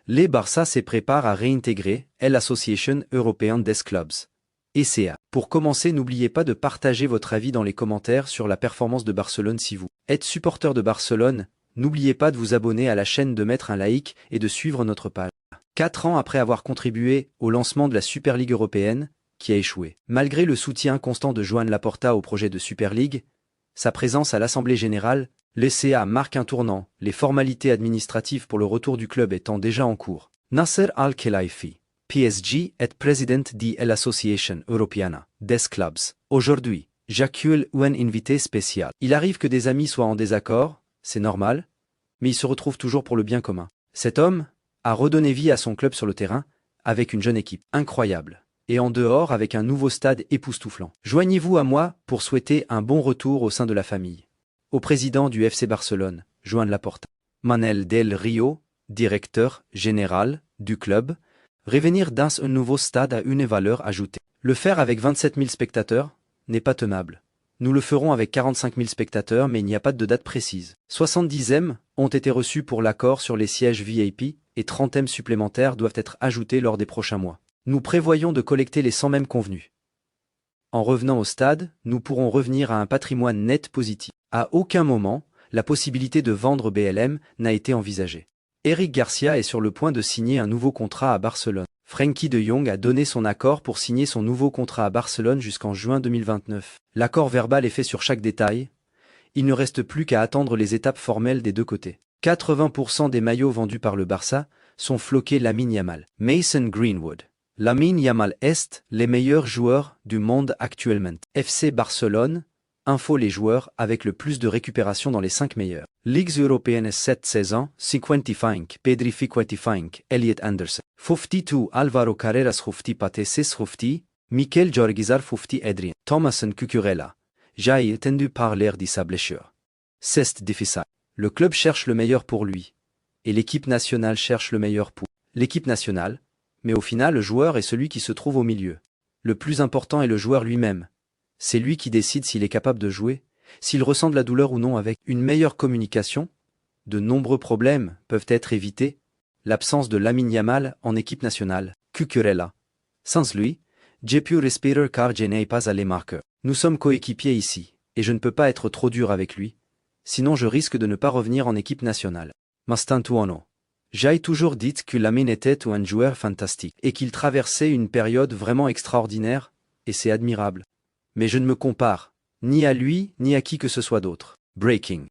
les Barça se préparent à réintégrer l'Association European des Clubs, ECA. Pour commencer, n'oubliez pas de partager votre avis dans les commentaires sur la performance de Barcelone si vous êtes supporter de Barcelone. N'oubliez pas de vous abonner à la chaîne, de mettre un like et de suivre notre page. 4 ans après avoir contribué au lancement de la Super Ligue européenne, qui a échoué. Malgré le soutien constant de Joan Laporta au projet de Super League, sa présence à l'Assemblée générale, l'ECA marque un tournant, les formalités administratives pour le retour du club étant déjà en cours. Nasser Al-Khelaifi, PSG, est président de l'Association Europeana des Clubs. Aujourd'hui, j'accueille un invité spécial. Il arrive que des amis soient en désaccord, c'est normal, mais il se retrouve toujours pour le bien commun. Cet homme a redonné vie à son club sur le terrain, avec une jeune équipe incroyable, et en dehors avec un nouveau stade époustouflant. Joignez-vous à moi pour souhaiter un bon retour au sein de la famille. Au président du FC Barcelone, Joan Laporta. Manel Del Rio, directeur général du club, revenir dans un nouveau stade a une valeur ajoutée. Le faire avec 27 000 spectateurs n'est pas tenable. Nous le ferons avec 45 000 spectateurs, mais il n'y a pas de date précise. 70e ont été reçus pour l'accord sur les sièges VIP et 30e supplémentaires doivent être ajoutés lors des prochains mois. Nous prévoyons de collecter les 100 mêmes convenus. En revenant au stade, nous pourrons revenir à un patrimoine net positif. À aucun moment, la possibilité de vendre BLM n'a été envisagée. Eric Garcia est sur le point de signer un nouveau contrat à Barcelone. Frenkie de Jong a donné son accord pour signer son nouveau contrat à Barcelone jusqu'en juin 2029. L'accord verbal est fait sur chaque détail. Il ne reste plus qu'à attendre les étapes formelles des deux côtés. 80% des maillots vendus par le Barça sont floqués Lamine Yamal. Mason Greenwood. Lamine Yamal est le meilleur joueur du monde actuellement. FC Barcelone, info les joueurs avec le plus de récupération dans les 5 meilleurs. Ligues européennes cette saison, 55, Pedri 55, Elliot Anderson. 52, Alvaro Carreras 50 Pate 6 50, Mikel Jorgizar 50 Adrien. Thomason Cucurella. J'ai entendu parler de sa blessure. C'est difficile. Le club cherche le meilleur pour lui. Et l'équipe nationale cherche le meilleur pour l'équipe nationale. Mais au final, le joueur est celui qui se trouve au milieu. Le plus important est le joueur lui-même. C'est lui qui décide s'il est capable de jouer, s'il ressent de la douleur ou non. Avec une meilleure communication, de nombreux problèmes peuvent être évités. L'absence de Lamine Yamal en équipe nationale, Cucurella. Sans lui, j'ai pu respirer car je n'ai pas allé marquer. Nous sommes coéquipiers ici, et je ne peux pas être trop dur avec lui, sinon je risque de ne pas revenir en équipe nationale. Mastantuono. J'ai toujours dit que Lamine était un joueur fantastique, et qu'il traversait une période vraiment extraordinaire, et c'est admirable. Mais je ne me compare, ni à lui, ni à qui que ce soit d'autre. Breaking.